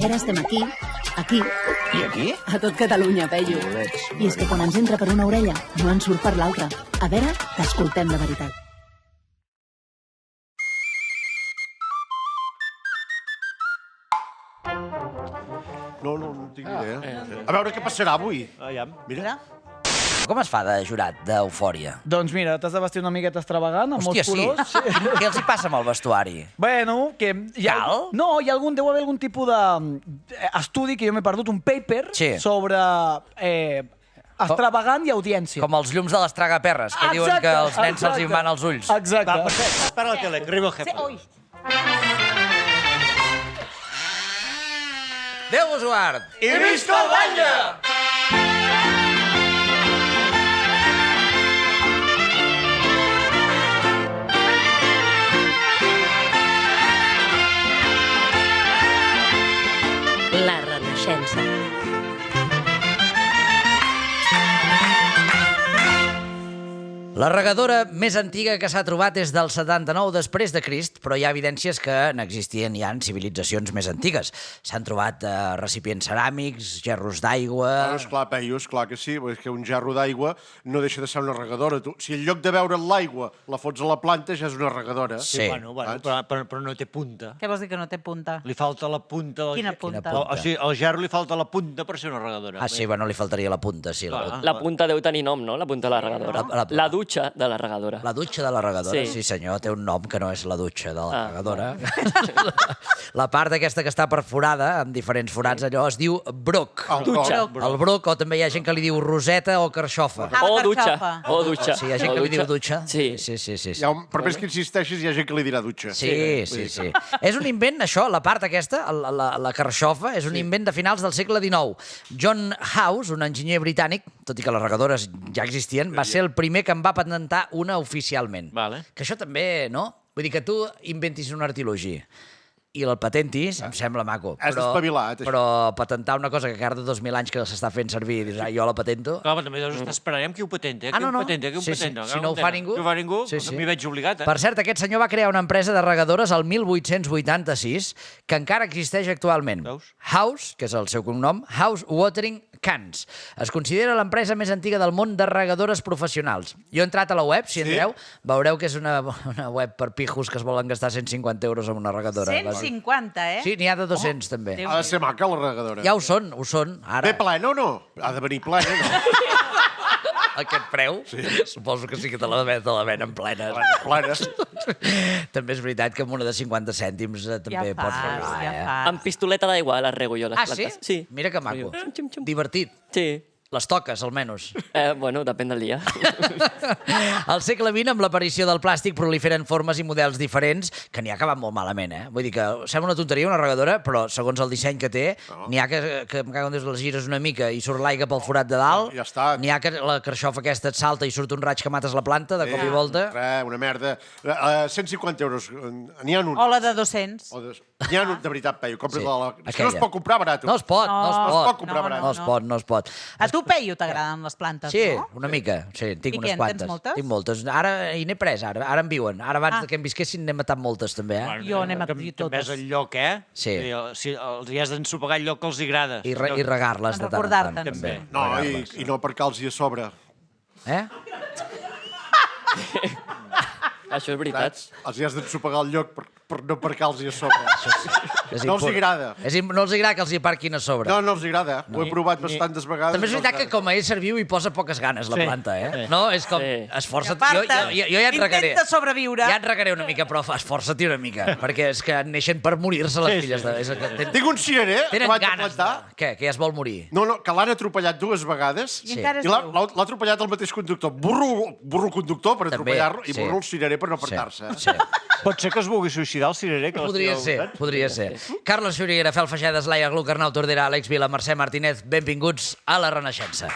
ara estem aquí. I aquí? A tot Catalunya, Peyu. I és que quan ens entra per una orella, no ens surt per l'altra. A veure, t'escoltem de veritat. No tinc idea. A veure què passarà avui. Mira. Com es fa de jurat d'Eufòria? Doncs mira, t'has de vestir una miqueta extravagant, amb molts colors. Sí. Què els hi passa amb el vestuari? Bueno, que... Cal? No, deu haver algun tipus d'estudi que jo m'he perdut, un paper, sobre extravagant i audiència. Com els llums de les tragaperres, que diuen que als nens se'ls hi van els ulls. Exacte. Para la tele, que arriba el jefe. Déu vos guard! I visca el batlle! La Renaixença. La regadora més antiga que s'ha trobat és del 79 després de Crist, però hi ha evidències que n'existien ja en civilitzacions més antigues. S'han trobat recipients ceràmics, gerros d'aigua... Esclar, Peyu, esclar que sí, és que un gerro d'aigua no deixa de ser una regadora. Si en lloc de veure l'aigua la fots a la planta, ja és una regadora. Sí. Bueno, però no té punta. Què vols dir que no té punta? Li falta la punta... Quina punta? O sigui, al gerro li falta la punta per ser una regadora. Ah, sí, bueno, li faltaria la punta, sí. La punta deu tenir nom, no? La punta de la regadora. La dutxa de la regadora. La dutxa de la regadora, sí senyor, té un nom que no és la dutxa de la regadora. La part aquesta que està perforada, amb diferents forats, allò es diu broc. Dutxa. El broc, o també hi ha gent que li diu roseta o carxofa. O dutxa. O dutxa. Sí, hi ha gent que li diu dutxa. Sí. Per més que insisteixis, hi ha gent que li dirà dutxa. Sí. És un invent, això, la part aquesta, la carxofa, és un invent de finals del segle XIX. John House, un enginyer britànic, tot i que les regadores ja existien, va ser el primer que en va patentar una oficialment. Que això també, no? Vull dir que tu inventis un artilogi i el patentis, em sembla maco. Has d'espavilat, això. Però patentar una cosa que cada 2.000 anys que s'està fent servir i dius, jo la patento... Clar, però també deus estar esperant qui ho patenta, Si no ho fa ningú... Si no ho fa ningú, m'hi veig obligat, Per cert, aquest senyor va crear una empresa de regadores al 1886 que encara existeix actualment. House, que és el seu cognom, House Watering Cans. Es considera l'empresa més antiga del món de regadores professionals. Jo he entrat a la web, si entreu, veureu que és una web per pijos que es volen gastar 150 euros en una regadora. 150, Sí, n'hi ha de 200, també. Ha de ser maca, la regadora. Ja ho són. Ara... Ve plena o no? Ha de venir plena, no? Aquest preu? Suposo que sí que te la venen plenes. També és veritat que amb una de 50 cèntims també pots regar. Amb pistoleta d'aigua les rego jo, les plantes. Sí? Mira que maco. Divertit. Sí. Les toques, almenys. Bueno, depèn del dia. Al segle XX, amb l'aparició del plàstic, proliferen formes i models diferents que n'hi ha que van molt malament, Vull dir que sembla una tonteria, una regadora, però segons el disseny que té, n'hi ha que em cago en Déu, les gires una mica i surt l'aigua pel forat de dalt. Ja està. N'hi ha que la carxofa aquesta et salta i surt un raig que mates la planta de cop i volta. Una merda. 150 euros. N'hi ha un. O la de 200. N'hi ha un, de veritat, Peyu. És que no es pot comprar barat. No es pot. No es pot. A tu, Peyu, t'agraden les plantes, sí, no? Una mica. Sí, tinc unes quantes. quantes. Tens moltes? Tinc moltes. Ara hi n'he pres, ara en viuen. Ara abans que em visquessin n'he matat moltes, també, Jo n'he matat totes. També és el lloc, Sí. Si els hi has d'ensopegar el lloc que els hi agrada. I regar-les de tant en tant, també. No, i no aparcar-los-hi a sobre. Això és veritat. Els hi has d'ensopegar el lloc per no aparcar-los-hi a sobre. No els agrada. No els agrada que els hi aparquin a sobre. No els agrada. Ho he provat bastantes vegades. També és veritat que com a ésser viu hi posa poques ganes la planta, No? És com... Esforça't. Jo ja et regaré. Intenta sobreviure. Ja et regaré una mica, però esforça't-hi una mica. Perquè és que neixen per morir-se les filles. Tinc un cirerer que tenen vaig ganes plantar. Què? Que ja es vol morir? No, que l'han atropellat 2 vegades. I encara I l'ha atropellat el mateix conductor. Burro conductor per atropellar-lo i burro el cirerer per no apartar-se. Pot ser que es vulgui suïcidar el cirerer? Podria ser. Carles Xuriguera, Fel Feixedes, Laia Gluck, Arnau Tordera, Àlex Vila, Mercè Martínez, benvinguts a La Renaixença.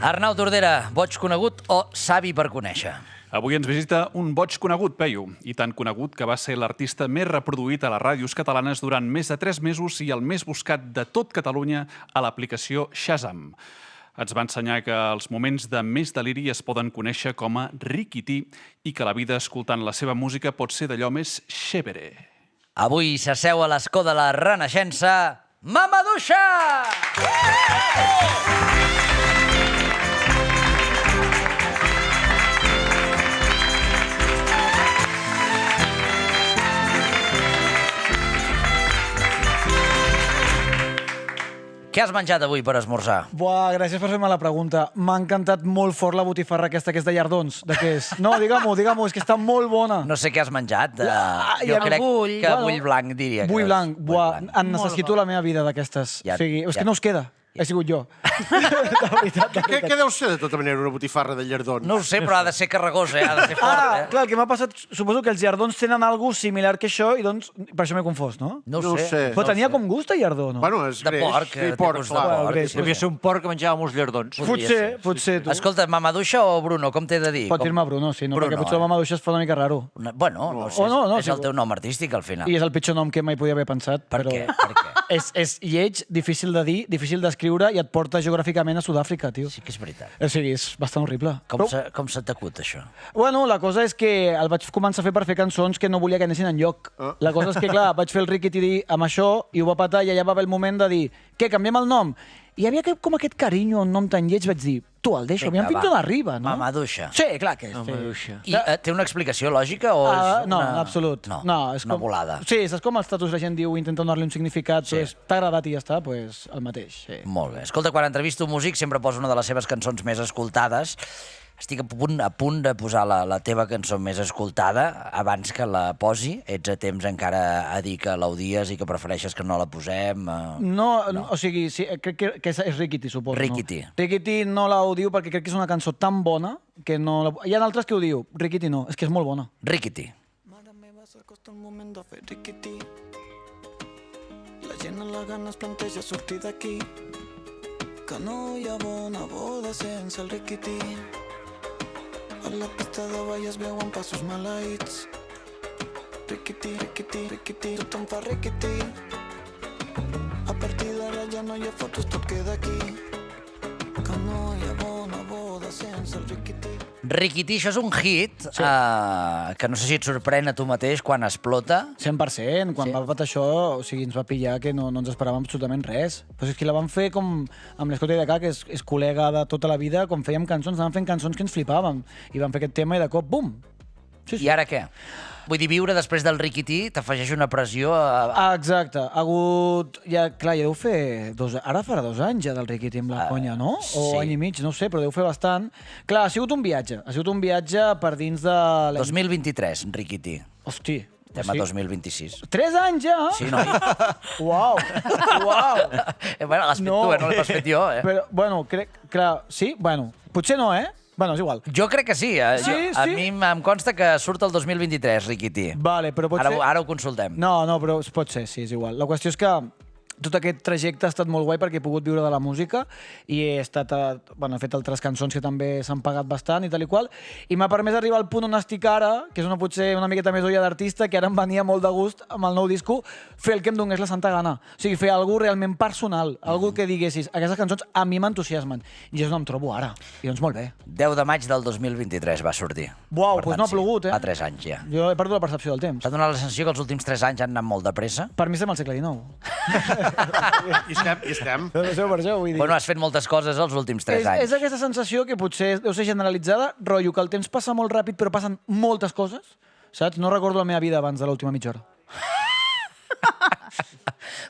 Arnau Tordera, boig conegut o savi per conèixer? Avui ens visita un boig conegut, Peyu, i tan conegut que va ser l'artista més reproduït a les ràdios catalanes durant més de 3 mesos i el més buscat de tot Catalunya a l'aplicació Shazam. Ens va ensenyar que els moments de més deliri es poden conèixer com a riquití i que la vida escoltant la seva música pot ser d'allò més xèvere. Avui s'asseu a l'escó de la Renaixença, Mamaduixa! Què has menjat avui per esmorzar? Buah, gràcies per fer-me la pregunta. M'ha encantat molt fort la botifarra aquesta que és de llardons. De què és? No, digue-m'ho, és que està molt bona. No sé què has menjat. Jo crec bull. que bull blanc, diria. Bull blanc. Buah, en necessito la meva vida d'aquestes. Ja, O sigui, és ja. que no us queda. He sigut jo. De veritat. Què deu ser, de tota manera, una botifarra de llardons? No ho sé, però ha de ser carregós, ha de ser fort. Clar, el que m'ha passat, suposo que els llardons tenen alguna similar que això i doncs per això m'he confós, no? No ho sé. Però tenia com gust de llardó, no? Bueno, és De greix. porc, Sí, té porc, gust de clar. porc. greix. Devia ser un porc que menjava molts llardons. Potser, tu. Escolta, Mamaduixa o Bruno, com t'he de dir? Pot dir-me Bruno, sí, no? Bruno, Perquè potser la Mamaduixa es fa una mica raro. Bueno, no sé, O no, és sí. el teu nom artístic, al final. I és el pitjor nom que mai podia haver pensat. Per però què? Per què? És lleig, difícil de dir, difícil d'escriure i et porta geogràficament a Sud-àfrica, tio. Sí que és veritat. O sigui, és bastant horrible. Com se t'acut, això? Bueno, la cosa és que el vaig començar a fer per fer cançons que no volia que anessin enlloc. La cosa és que, clar, vaig fer el riquití amb això i ho va patar i allà va haver el moment de dir què, canviem el nom? I hi havia com aquest carinyo, un nom tan lleig, vaig dir, tu, el deixo, aviam fins on arriba, no? Mamaduixa. Sí, clar que és. Mamaduixa. I té una explicació lògica o és No, una... en absolut. No, és una com... volada. Sí, saps com els tatus la gent diu intenta donar-li un significat, Sí. doncs t'ha agradat i ja està, doncs el mateix. Sí. Molt bé. Escolta, quan entrevisto un músic sempre poso una de les seves cançons més escoltades. Estic a punt de posar la teva cançó més escoltada abans que la posi. Ets a temps encara a dir que l'audies i que prefereixes que no la posem? No, o sigui, sí, crec que és Riquití, suposo. Riquití. No? Riquití no l'audio perquè crec que és una cançó tan bona que no... Hi ha altres que ho diu, Riquití no, és que és molt bona. Riquití. Mare meva, s'acosta un moment de fer riquití. La gent a la gana es planteja sortir d'aquí. Que no hi ha bona boda sense el riquití. A la pista de ball es veuen passos maleïts. Riquití, riquití, riquití, tothom fa riquití. A partir d'ara ja no hi ha fotos, tot queda aquí. Que no hi ha bona boda sense el riquití. Riquití, això és un hit que no sé si et sorprèn a tu mateix quan explota. 100%, quan Sí. va patar això, o sigui, ens va pillar que no ens esperàvem absolutament res. Però és que la vam fer com amb l'Escota i de que és col·lega de tota la vida, com fèiem cançons, anàvem fent cançons que ens flipàvem. I vam fer aquest tema i de cop, bum! Sí, sí. I ara què? Vull dir, viure després del riquití t'afegeix una pressió Exacte. Ha hagut... Ja, clar, ja deu fer... Ara farà 2 anys ja del Riquití amb la conya, no? O sí. any i mig, no ho sé, però deu fer bastant. Clar, ha sigut un viatge. Ha sigut un viatge per dins de... 2023, riquití. Hosti. Estem a 2026. 3 anys ja? Sí, noi. Uau! Uau! Bueno, l'has fet tu, no l'he pas fet jo, Però, bueno, crec... Clar, sí? Bueno, potser no, eh? Bueno, és igual. Jo crec que sí. Sí, A sí? mi em consta que surt el 2023, Riquití. Vale, però pot ser... Ara ho consultem. No, però pot ser, sí, és igual. La qüestió és que tot aquest trajecte ha estat molt guai perquè he pogut viure de la música i he fet altres cançons que també s'han pagat bastant i tal i qual, i m'ha permès arribar al punt on estic ara, que és potser una miqueta més olla d'artista, que ara em venia molt de gust amb el nou disco fer el que em donés la santa gana. O sigui, fer alguna realment personal, algú que diguessis, aquestes cançons a mi m'entusiasmen. I és on em trobo ara. I doncs molt bé. 10 de maig del 2023 va sortir. Uau, Per doncs tant, no ha plogut, eh? Fa 3 anys ja. Jo he perdut la percepció del temps. T'ha donat la sensació que els últims 3 anys han anat molt de pressa? Per mi estem al segle XIX. I estem. Per això vull dir. Bueno, has fet moltes coses els últims 3 anys. És aquesta sensació que potser deu ser generalitzada, rotllo, que el temps passa molt ràpid però passen moltes coses, saps? No recordo la meva vida abans de l'última mitja hora.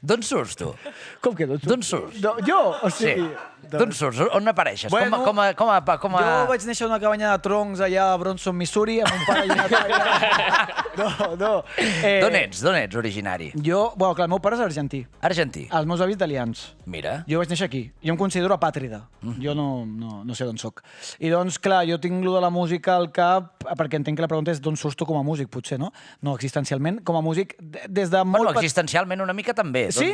D'on surts, tu? Com que D'on surts? Jo? O sigui... D'on surts? On apareixes? Bueno, com a... Jo vaig néixer a una cabanya de troncs allà a Bronson, Missouri, amb un pare i una talla. No. D'on ets originari? Jo, bueno, clar, el meu pare és argentí. Argentí. Els meus avis italians. Mira. Jo vaig néixer aquí. Jo em considero apàtrida. Jo no sé d'on soc. I doncs, clar, jo tinc lo de la música al cap, perquè entenc que la pregunta és d'on surts tu com a músic, potser, no? No existencialment, com a músic, des de molt... Bueno, existencialment una mica també. Sí?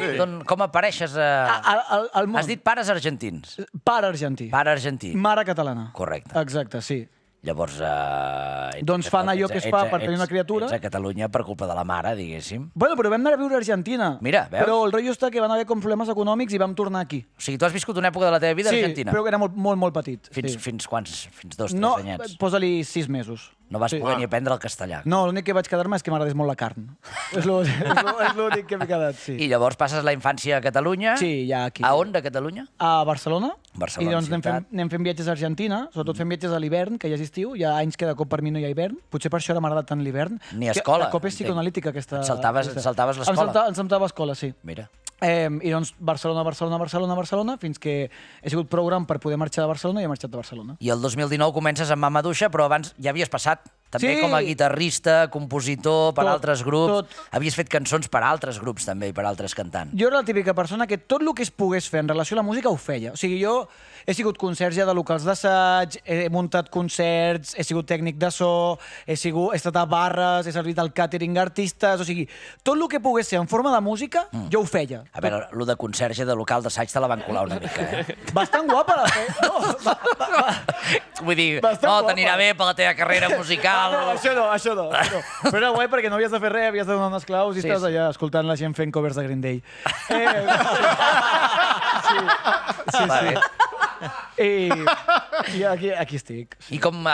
Com apareixes al món. Has dit pares argentins. Pare argentí. Pare argentí. Mare catalana. Correcte. Exacte, sí. Llavors... Doncs fan allò que es fa per tenir una criatura. Ets a Catalunya per culpa de la mare, diguéssim. Bueno, però vam anar a viure a Argentina. Mira, veus? Però el rotllo està que van haver com problemes econòmics i vam tornar aquí. O sigui, tu has viscut una època de la teva vida a Argentina? Sí, però era molt, molt, molt petit. Fins quants? Fins 2 o 3 No, anyets? posa-li 6 mesos. No vas poder ni aprendre el castellà. No, l'únic que vaig quedar-me és que m'agradés molt la carn. És l'únic que m'he quedat, sí. I llavors passes la infància a Catalunya? Sí, ja aquí. A on, de Catalunya? A Barcelona. Barcelona, I doncs ciutat. anem fent viatges a Argentina, sobretot fent viatges a l'hivern, que ja és estiu. Hi ha anys que de cop per mi no hi ha hivern. Potser per això ara m'ha agradat tant l'hivern. Ni escola. De cop és psicoanalítica, aquesta... Et saltaves l'escola? Em saltava escola, sí. Mira. I doncs Barcelona, fins que he sigut prou gran per poder marxar de Barcelona i he marxat de Barcelona. I el 2019 comences amb Mamaduixa, però abans ja havies passat també Sí. com a guitarrista, compositor per Tot, altres grups. tot. Havies fet cançons per altres grups també i per altres cantants. Jo era la típica persona que tot el que es pogués fer en relació a la música ho feia. O sigui, jo he sigut concerts ja de locals d'assaig, he muntat concerts, he sigut tècnic de so, he estat a barres, he servit al càtering d'artistes, o sigui, tot el que pogués ser en forma de música, jo ho feia. A veure, lo de conserge de local d'assaig te la van colar una mica, eh? Bastant guapa la feina. No, Vull dir, Bastant no, guapa. t'anirà bé per la teva carrera musical. no, això no. Però era guai perquè no havies de fer res, havies de donar unes claus i Sí, estàs sí. allà escoltant la gent fent covers de Green Day. Va bé. I aquí estic. I com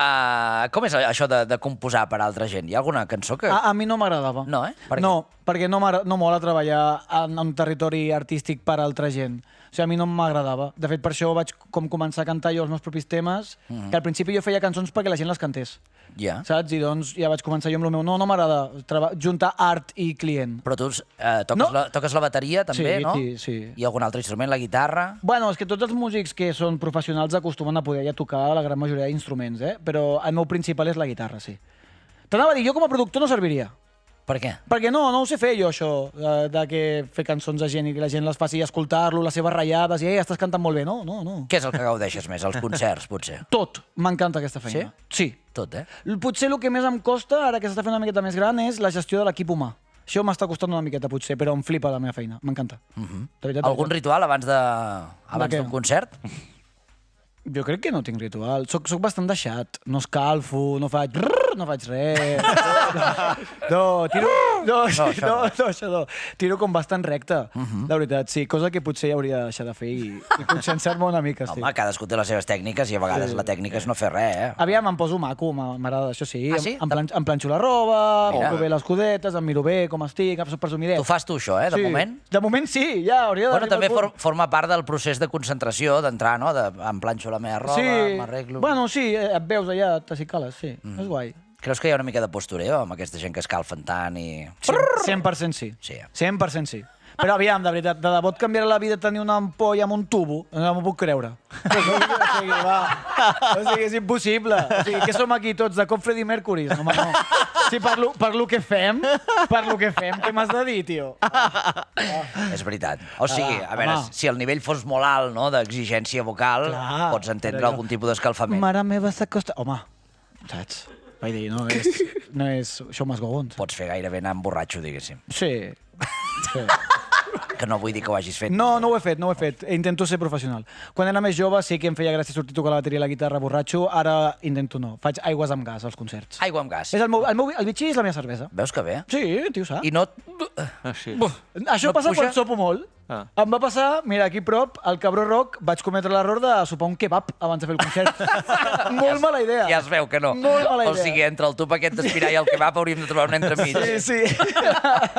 és això de composar per altra gent? Hi ha alguna cançó que... A mi no m'agradava. No, eh? Per què? No, perquè no mola treballar en un territori artístic per altra gent. O sigui, a mi no m'agradava. De fet, per això vaig com començar a cantar jo els meus propis temes, que al principi jo feia cançons perquè la gent les cantés. Ja. Saps? I doncs ja vaig començar jo amb el meu... No m'agrada juntar art i client. Però tu No. toques la bateria també, Sí, no? sí. I algun altre instrument, la guitarra? Bueno, és que tots els músics que són professionals acostumen a poder ja tocar la gran majoria d'instruments, però el meu principal és la guitarra, sí. T'anava a dir, jo com a productor no serviria. Per què? Perquè no ho sé fer jo, això, de que fer cançons a gent i que la gent les faci escoltar-lo, les seves ratllades, i estàs cantant molt bé. No. Què és el que gaudeixes més? Els concerts, potser? Tot. M'encanta aquesta feina. Sí? Tot, eh? Potser el que més em costa, ara que s'està fent una miqueta més gran, és la gestió de l'equip humà. Això m'està costant una miqueta, potser, però em flipa la meva feina. M'encanta. De veritat, Algun ritual abans què? d'un concert? Jo crec que no tinc ritual. Soc bastant deixat. No escalfo, no faig res. Això no. Tiro com bastant recte, de veritat, sí. Cosa que potser ja hauria de deixar de fer i conscienciar-me una mica, sí. Home, cadascú té les seves tècniques i a vegades la tècnica és no fer res, eh? Aviam, em poso maco, m'agrada, això sí. Ah, sí? Em planxo la roba, em Mira. miro bé les codetes, em miro bé com estic, em soc presumidet. Tu fas tu això, de moment? De moment sí, ja hauria de... Bueno, també forma part del procés de concentració, d'entrar, no? Em planxo la meva roba, m'arreglo... Bueno, sí, et veus allà, t'acicales, sí. És guai. Creus que hi ha una mica de postureo amb aquesta gent que escalfen tant i... 100% sí. Sí. 100% sí. Però aviam, de veritat, de debò et canviarà la vida tenir una ampolla amb un tubo? No m'ho puc creure. O sigui, és impossible. O sigui, que som aquí tots, de cop Freddie Mercury? No, home, no. Sí, per lo que fem, què m'has de dir, tio? És veritat. O sigui, a veure, home. si el nivell fos molt alt, no?, d'exigència vocal, Clar, pots entendre però algun tipus d'escalfament. Mare meva s'acosta... Home, saps? Vaig dir, no és show must go on. Pots fer gairebé anar amb borratxo, diguéssim. Sí. Que no vull dir que ho hagis fet. No ho he fet. Intento ser professional. Quan era més jove sí que em feia gràcia sortir a tocar la bateria i la guitarra borratxo, ara intento no. Faig aigües amb gas als concerts. Aigua amb gas. És el bitxí és la meva cervesa. Veus que bé? Sí, tio, sap. I no... Sí. Això no et passa puja? quan sopo molt. Ah. Em va passar, mira, aquí a prop, al Cabró Rock, vaig cometre l'error de sopar un kebab abans de fer el concert. Molt mala idea. Ja es veu que no. Molt mala idea. O sigui, entre el tub aquest d'aspirar i el kebab hauríem de trobar un entremig. Sí.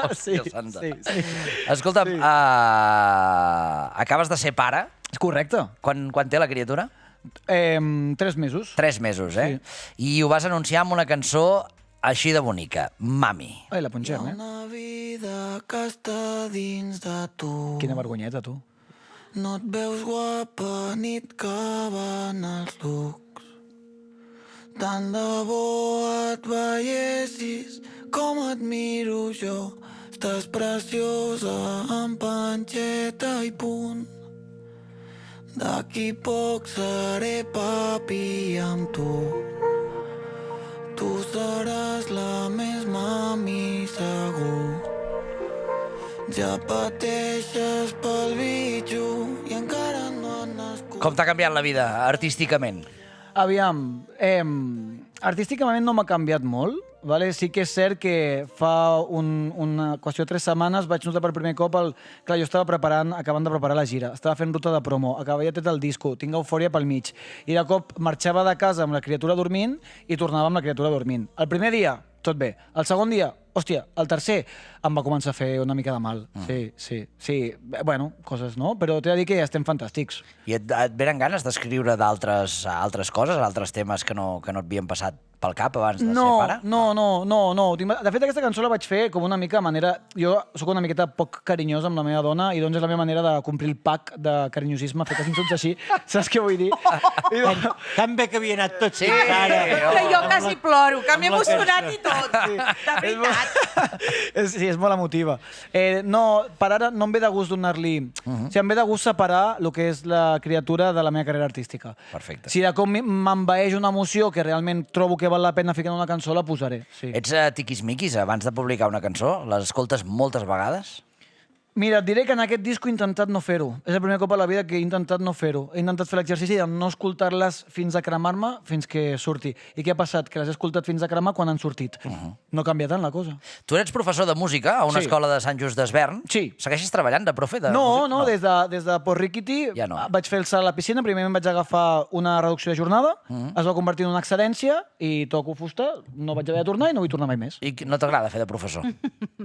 Hòstia santa. sí. Escolta'm, acabes de ser pare. És correcte. Quan té la criatura? 3 mesos. 3 mesos, eh? I ho vas anunciar amb una cançó així de bonica, Mami. Ai, la punxem, eh? Una vida que està dins de tu. Quina vergonyeta, tu. No et veus guapa ni et caben els looks. Tant de bo et veiessis com et miro jo. Estàs preciosa amb panxeta i punt. D'aquí poc seré papi amb tu. Tu seràs la més mami segur. Ja pateixes pel bitxo i encara no has nascut. Com t'ha canviat la vida artísticament? Aviam, Artísticament no m'ha canviat molt, vale? Sí que és cert que fa una qüestió de 3 setmanes vaig notar per primer cop Clar, jo estava acabant de preparar la gira, estava fent ruta de promo, acabava tot el disco, tinc eufòria pel mig, i de cop marxava de casa amb la criatura dormint i tornava amb la criatura dormint. El primer dia, tot bé. El segon dia, hòstia, el tercer em va començar a fer una mica de mal. Sí. Bueno, coses, no? Però t'he de dir que estem fantàstics. I et venen ganes d'escriure d'altres coses, altres temes que no et havien passat pel cap abans de ser pare? No. De fet, aquesta cançó la vaig fer com una mica manera... Jo sóc una miqueta poc carinyós amb la meva dona i doncs és la meva manera de complir el pack de carinyosisme, fer cançons així. Saps què vull dir? Tan bé que havia anat tot Sí, ara. Que jo quasi ploro, que m'he emocionat i tot. De veritat. Sí, és molt emotiva. No, per ara no em ve de gust donar-li... O sigui, em ve de gust separar el que és la criatura de la meva carrera artística. Perfecte. Si de com m'envaeix una emoció que realment trobo que val la pena ficar en una cançó, la posaré. Sí. Ets tiquismiquis abans de publicar una cançó? Les escoltes moltes vegades? Mira, et diré que en aquest disco he intentat no fer-ho. És el primer cop a la vida que he intentat no fer-ho. He intentat fer l'exercici de no escoltar-les fins a cremar-me fins que surti. I què ha passat? Que les he escoltat fins a cremar quan han sortit. No canvia tant la cosa. Tu eres professor de música a una escola de Sant Just d'Esvern. Sí. Segueixes treballant de profe de No, música? des de Port Riquiti Ja no. vaig fer el salt a la piscina. Primer em vaig agafar una reducció de jornada, es va convertir en una excedència i toco fusta, no vaig haver de tornar i no vull tornar mai més. I no t'agrada fer de professor?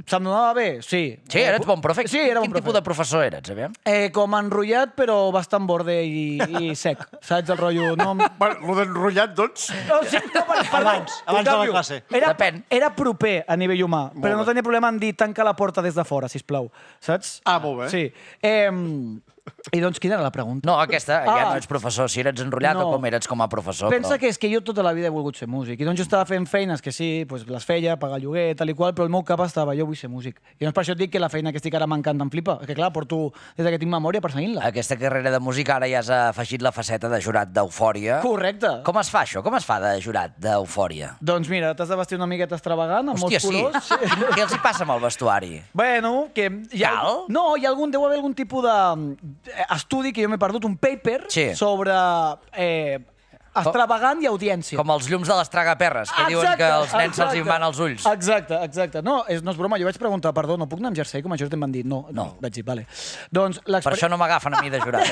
Se'm donava bé? Sí. Sí, eres bon profe? Sí, era bon Quin tipus de professor eres, aviam? Com enrotllat, però bastant borde i sec. Saps el rotllo? No, Bueno, lo d'enrotllat, doncs... no, sí, no, Abans de la classe. Depèn. Era proper a nivell humà, però no bé. tenia problema en dir tanca la porta des de fora, sisplau. Saps? Ah, molt bé. Sí. I doncs, quina era la pregunta? No, aquesta, ja no ets professor. Si eres enrotllat o com eres com a professor. Pensa que és que jo tota la vida he volgut ser músic. I doncs jo estava fent feines que sí, doncs les feia, pagar lloguer, tal i qual, però el meu cap estava, jo vull ser músic. I doncs per això et dic que la feina que estic ara m'encanta, em flipa. Perquè clar, porto des que tinc memòria perseguint-la. Aquesta carrera de música ara ja has afegit la faceta de jurat d'Eufòria. Correcte. Com es fa això? Com es fa de jurat d'Eufòria? Doncs mira, t'has de vestir una miqueta extravagant, amb molts colors. Què els hi passa amb el vestuari? Bueno, que... Cal? No, deu haver algun tipus d'estudi que jo m'he perdut, un paper sobre extravagant i audiència. Com els llums de les tragaperres, que diuen que als nens se'ls hi van els ulls. Exacte. No és broma, jo vaig preguntar, perdó, no puc anar amb jersei? Com a Jordi em van dir, no. Vaig dir, vale. Doncs per això no m'agafen a mi de jurat.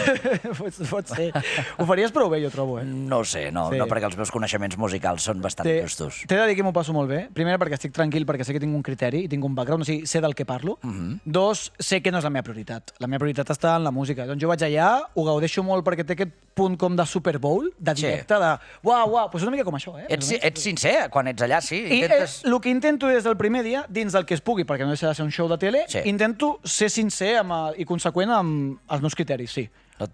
Pot ser. Ho faries prou bé, jo trobo, No sé, no, perquè els meus coneixements musicals són bastant justos. T'he de dir que m'ho passo molt bé. Primer, perquè estic tranquil, perquè sé que tinc un criteri i tinc un background, o sigui, sé del que parlo. Dos, sé que no és la meva prioritat. La meva prioritat està en la música. Doncs jo vaig allà, ho gaudeixo molt perquè té aquest punt com de Super Bowl, de directe, de uau, doncs una mica com això, Ets sincer, quan ets allà, sí. I el que intento des del primer dia, dins del que es pugui, perquè no deixa de ser un show de tele, intento ser sincer i conseqüent amb els meus criteris, sí.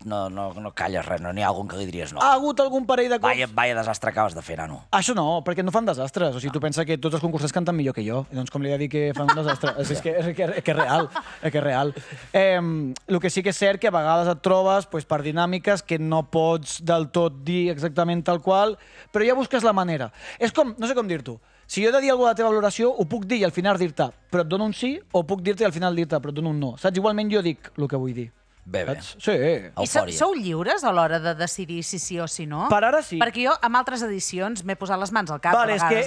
No calles res, no n'hi ha algun que li diries no. Ha hagut algun parell de cops... Vaya desastre acabes de fer, nano. Això no, perquè no fan desastres. O sigui, tu pensa que tots els concursants canten millor que jo. I doncs com li he de dir que fan un desastre? És que és real. El que sí que és cert que a vegades et trobes per dinàmiques que no pots del tot dir exactament tal qual, però ja busques la manera. És com, no sé com dir-t'ho, si jo he de dir alguna de la teva valoració, ho puc dir i al final dir-te, però et dono un sí, o puc dir-te i al final dir-te, però et dono un no. Saps? Igualment jo dic el que vull dir. Bé. Sí. I sou lliures a l'hora de decidir si sí o si no? Per ara sí. Perquè jo, amb altres edicions, m'he posat les mans al cap. Vale, és que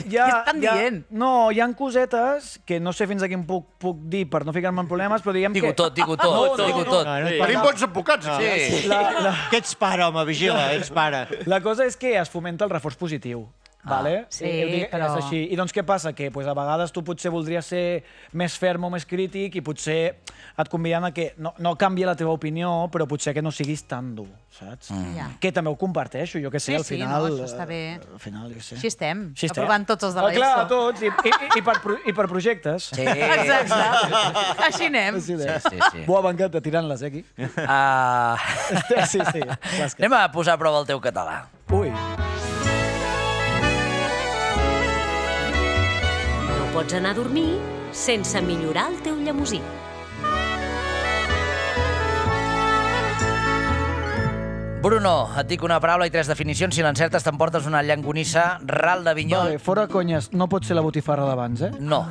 Què estan dient? No, hi ha cosetes que no sé fins a quin puc dir per no ficar-me en problemes, però diguem que... Digue-ho tot. Tenim bons advocats. Sí. Que ets pare, home, vigila, ets pare. La cosa és que es fomenta el reforç positiu. Vale? Sí, però... És així. I doncs què passa? Que a vegades tu potser voldries ser més ferm o més crític i potser et conviden a que no canvi la teva opinió, però potser que no siguis tan dur, saps? Que també ho comparteixo, jo què sé, al final... Sí, no, això està bé. Al final, jo què sé. Així estem, aprovant tots els de l'ESO. Clar, tots, i per projectes. Sí. Exacte. Així anem. Sí. Buah, m'encanta, tirant-les, aquí. Sí. Anem a posar a prova el teu català. Ui. Pots anar a dormir sense millorar el teu llemosí. Bruno, et dic una paraula i 3 definicions. Si l'encertes t'emportes una llonganissa ral d'Avinyó. Vale, fora conyes, no pot ser la botifarra d'abans, eh? No.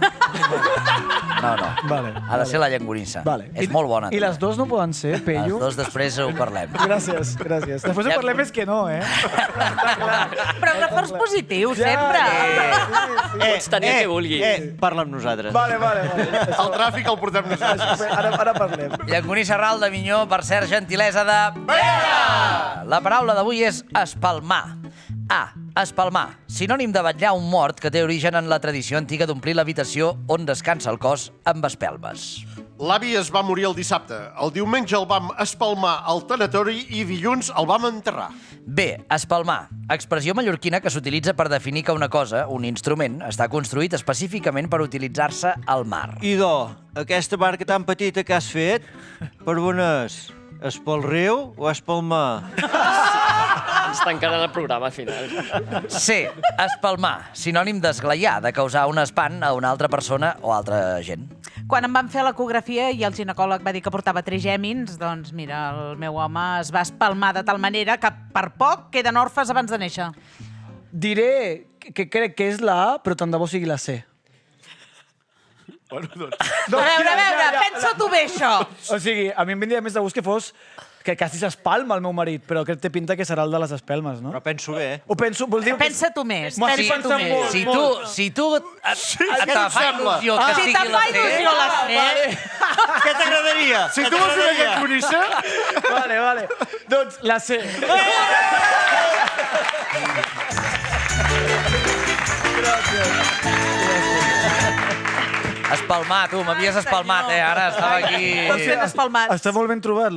No. Vale, Ha de ser la llonganissa. Vale. És molt bona. I les dos no poden ser, Peyu? Les dos després ho parlem. Gràcies. Després ho parlem més que no, eh? Però reforç positiu, sempre. Pots tenir el que vulguis. Parla amb nosaltres. Vale. El tràfic el portem nosaltres. Ara parlem. Llonganissa ral d'Avinyó, per cert, gentilesa de... La paraula d'avui és espalmar. A. Espalmar. Sinònim de vetllar un mort que té origen en la tradició antiga d'omplir l'habitació on descansa el cos amb espelmes. L'avi es va morir el dissabte. El diumenge el vam espalmar al tanatori i dilluns el vam enterrar. B. Espalmar. Expressió mallorquina que s'utilitza per definir que una cosa, un instrument, està construït específicament per utilitzar-se al mar. Idò, aquesta barca tan petita que has fet, per on és? És pel riu o és pel mar? Ens tancaran el programa al final. C. Espalmar. Sinònim d'esglaiar, de causar un espant a una altra persona o altra gent. Quan em van fer l'ecografia i el ginecòleg va dir que portava trigèmins, doncs mira, el meu home es va espalmar de tal manera que per poc queden orfes abans de néixer. Diré que crec que és la A, però tant de bo sigui la C. Bueno, doncs... A veure, pensa-t'ho bé, això. O sigui, a mi em vindria més de gust que fos que quasi s'espalma el meu marit, però crec que té pinta que serà el de les espelmes, no? Però penso bé. Ho penso, vols dir... Pensa-t'ho més, M'ho estic pensa-t'ho pensant més. molt. Si tu te fa sembla? il·lusió que Si sigui te'n la fa C... il·lusió la C... Què t'agradaria? Si tu vols una llonganissa... Vale. Doncs la C. Espalmar, tu, m'havies espalmat, Ara estava aquí... Ben espalmats. Està molt ben trobat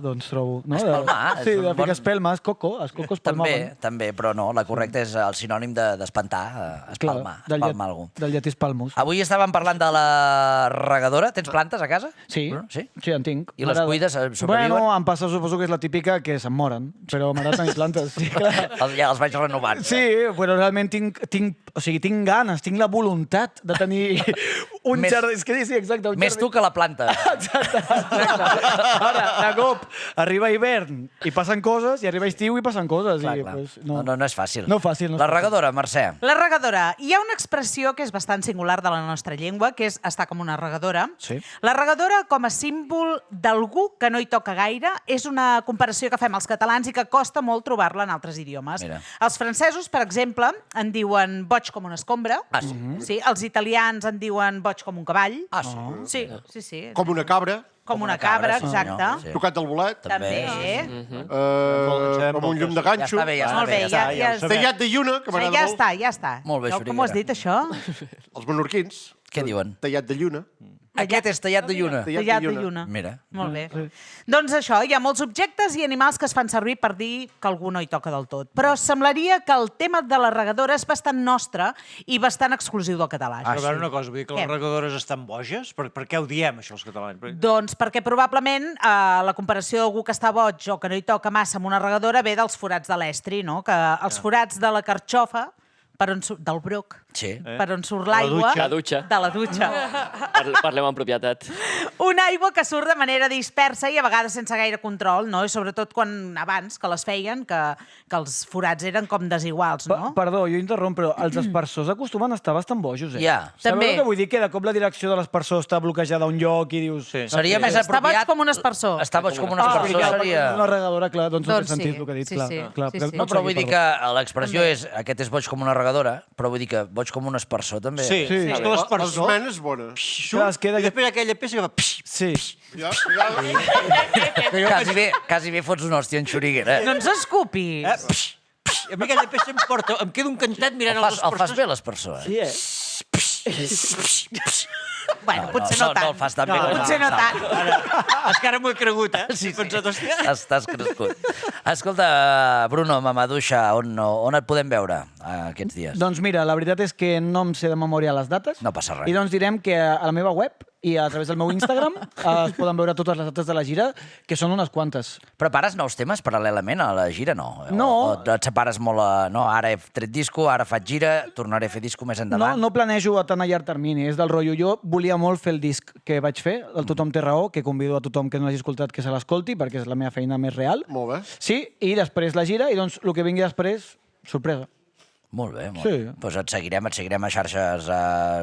doncs trobo. No? Espalmar, Sí, és un de bon- ficar espelma, és coco espalmaven. També, però no, la correcta és el sinònim d'espantar, espalmar, espalmar algú. Del llatí espalmus. Avui estàvem parlant de la regadora. Tens plantes a casa? Sí, Bruno? Sí? sí, en tinc. I les M'agrada. cuides, sobreviuen? Bueno, em passa, suposo que és la típica que se'n moren, però m'agrada tenir plantes. Sí, clar. Ja els vaig renovant. Sí, però realment tinc ganes, tinc la voluntat de tenir un Més- jardí. És que sí, exacte. Més tu que la planta. Exacte. Ara, de cop, arriba hivern i passen coses, i arriba estiu i passen coses. Clar, I, clar. pues, No és fàcil. No fàcil. La regadora, Mercè. La regadora. Hi ha una expressió que és bastant singular de la nostra llengua, que és estar com una regadora. Sí. La regadora, com a símbol d'algú que no hi toca gaire, és una comparació que fem els catalans i que costa molt trobar-la en altres idiomes. Mira. Els francesos, per exemple, en diuen boig com una escombra. Ah, sí? Sí, els italians en diuen boig com un cavall. Ah, sí? Sí. Com una cabra, Com una cabra, sí, exacte. senyor, sí. tocat del bolet, També. com un llum de ganxo, Ja està bé, ja està Molt bé, bé. ja està. tallat de lluna, que Ja m'agrada molt. està. Molt bé, No, com ho has Xuriguera. dit, això? Els menorquins, Què diuen? tallat de lluna. Aquest és tallat de lluna. Tallat de lluna. Mira. Molt bé. Doncs això, hi ha molts objectes i animals que es fan servir per dir que algú no hi toca del tot. Però semblaria que el tema de la regadora és bastant nostre i bastant exclusiu del català. Però a veure una cosa, vull dir que Què? les regadores estan boges? Per què ho diem, això, els catalans? Doncs perquè probablement la comparació d'algú que està boig o que no hi toca massa amb una regadora ve dels forats de l'estri, no? Que els forats de la carxofa, del broc, Sí. per on surt l'aigua... La dutxa. De la dutxa. Parlem en propietat. Una aigua que surt de manera dispersa i a vegades sense gaire control, no? I sobretot quan abans, que les feien, que els forats eren com desiguals, no? Perdó, jo interromp, però els aspersors acostumen a estar bastant bojos, eh? Ja. Sabeu També. el que vull dir? Que de cop la direcció de l'aspersor està bloquejada a un lloc i dius... Sí. Seria més Està boig apropiat... com un aspersor. Està boig com un aspersor, seria... Una regadora, clar, doncs no té Doncs sí. sentit el que ha dit, Sí, clar. sí. clar. Sí, sí. No, però vull dir que l'expressió és aquest és boig com una regadora, però vull dir que boig com un aspersor també. Sí, Sí. és que l'espersor... L'esment és bona. Clar, es queda... I després aquella peça que fa... Sí. Ja, Quasi bé fots una hòstia en Xuriguera. No ens escupi. A mi aquella peça em quedo encantat mirant El els fas aspersors. bé, l'aspersor, eh? Sí, Bueno, potser no tant. No el fas tan bé com Potser no tant. És que ara m'ho he cregut, eh? Sí, He pensat, hòstia... Estàs crescut. Escolta, Bruno, Mamaduixa, on et podem veure aquests dies? Doncs mira, la veritat és que no em sé de memòria les dates. No passa res. I doncs direm que a la meva web, i a través del meu Instagram es poden veure totes les dates de la gira, que són unes quantes. Prepares nous temes paral·lelament a la gira, no? No. O et separes molt no, ara he tret disco, ara faig gira, tornaré a fer disco més endavant. No planejo a tan a llarg termini, és del rotllo. Jo volia molt fer el disc que vaig fer, el Tothom té raó, que convido a tothom que no l'hagi escoltat que se l'escolti, perquè és la meva feina més real. Molt bé. Sí, i després la gira, i doncs el que vingui després, sorpresa. Molt bé, molt Sí. bé. Doncs et seguirem a xarxes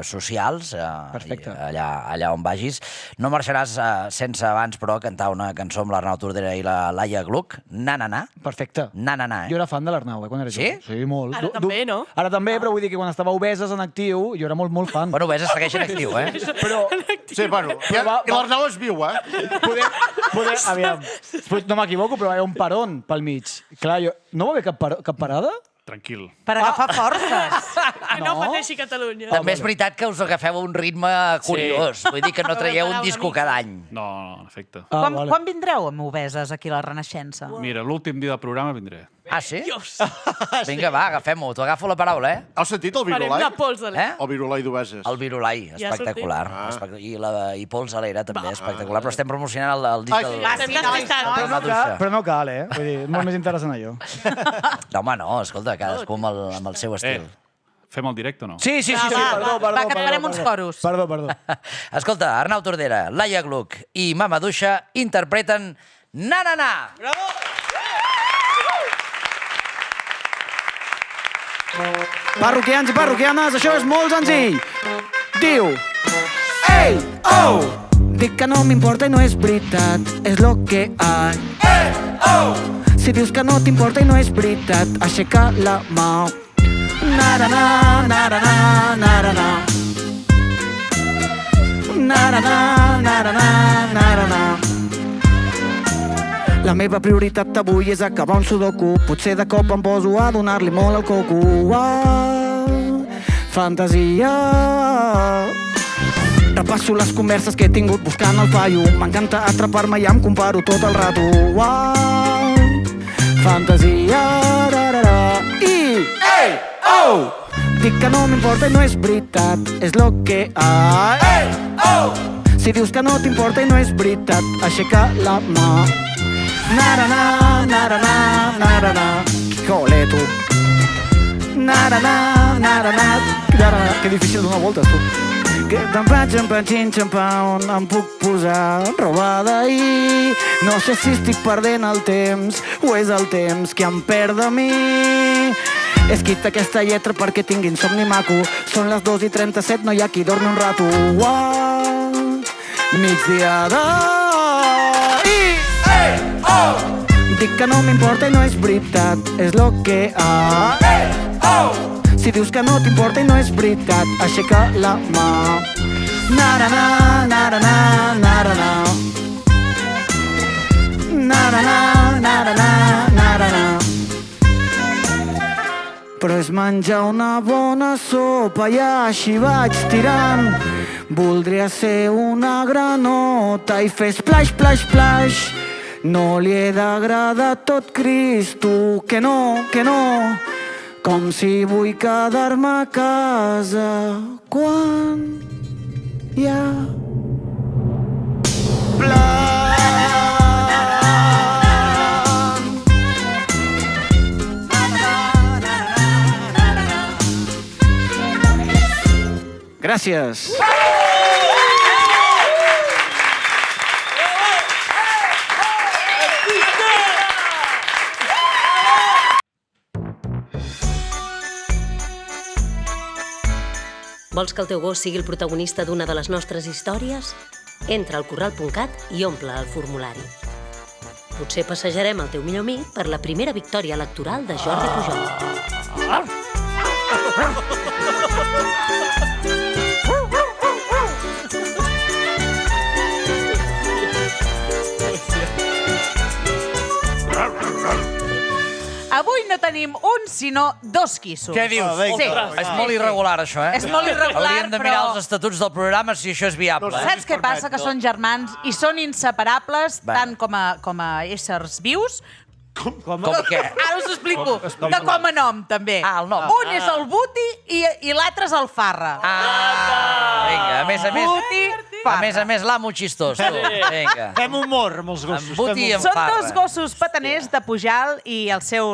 socials, Perfecte. allà on vagis. No marxaràs sense abans, però, cantar una cançó amb l'Arnau Tordera i la Laia Gluck, Na Na Na. Perfecte. Na Na Na. Jo era fan de l'Arnau, quan era Sí? jove. Sí, molt. Ara també, no? Ara també, però vull dir que quan estava obeses en actiu, jo era molt fan. Bueno, ves, segueix en actiu, eh? Però Sí, bueno, i l'Arnau és viu, eh? aviam, no m'equivoco, però hi ha un peron pel mig. Clar, no va haver cap parada? Tranquil. Per agafar forces. Que no pateixi Catalunya. També és veritat que us agafeu un ritme curiós. Vull dir que no traieu un disco cada any. No, en efecte. Quan vindreu amb Obeses aquí a la Renaixença? Mira, l'últim dia del programa vindré. Ah, sí? Vinga, va, agafem-ho. T'ho agafo la paraula, eh? Has sentit el Farem Virulai? una pols Eh? El Virulai d'Obeses. El Virulai, Ja ha espectacular. I Pols Alera també, espectacular. Però estem promocionant el disc del... Estem despistant. Però no cal, eh? Vull dir, és molt més interessant allò. No, home, no, escolta, cadascú amb el seu estil. Fem el directe o no? Sí, Perdó. Va, que et farem uns coros. Perdó. Escolta, Arnau Tordera, Laia Gluck i Mama Duixa interpreten Na Na Na! Bravo! Parroquians i parroquianes, això és molt senzill. Diu... Ei, oh! Dic que no m'importa i no és veritat, és lo que hay. Ei, oh! Si dius que no t'importa i no és veritat, aixeca la mà. Na-ra-na, na-ra-na, na-ra-na. Na-ra-na, na-ra-na, na-ra-na. La meva prioritat avui és acabar un sudoku. Potser de cop em poso a donar-li molt al coco. Fantasia. Repasso les converses que he tingut buscant el fallo. M'encanta atrapar-me i em comparo tot el rato. Fantasia. I... Ei! Oh! Dic que no m'importa i no és veritat, és lo que hay. Ei! Oh! Si dius que no t'importa i no és veritat, aixeca la mà. Na-ra-na, na-ra-na, na-ra-na. Ole, tu. Na-ra-na, na-ra-na, na-ra-na. Que difícil donar voltes, tu. Que on em puc posar roba d'ahir. No sé si estic perdent el temps o és el temps que em perd de mi. He escrit aquesta lletra perquè tingui insomni maco. Són les 2:37, no hi ha qui dormi un rato. Migdia d'ahir. Ei, oh! Dic que no m'importa i no és veritat, és lo que hay. Ei, oh! Si dius que no t'importa i no és veritat, aixeca la mà. Na-ra-na, na-ra-na, na-ra-na. Na-ra-na, na-ra-na, na-ra-na. Però és menjar una bona sopa i així vaig tirant. Voldria ser una granota i fer splash, splash, splash. No li he d'agradar tot Cristo, que no, que no. Com si vull quedar-me a casa quan hi ha Gràcies. Vols que el teu gos sigui el protagonista d'una de les nostres històries? Entra al corral.cat i omple el formulari. Potser passejarem el teu millor amic per la primera victòria electoral de Jordi Pujol. Avui no tenim un, sinó dos quissos. Què dius? Sí. És molt irregular, això, eh? És molt irregular, Hauríem de mirar els estatuts del programa si això és viable. Saps què passa? Que són germans i són inseparables tant com a éssers vius Com què? Ara us ho explico. Que com a nom, també. Ah, el nom. Un és el Buti i l'altre és el Farra. Vinga, a més, l'amo xistós, tu. Vinga. Fem humor amb els gossos. Embuti i en Són farra. dos gossos pataners de Pujal i el seu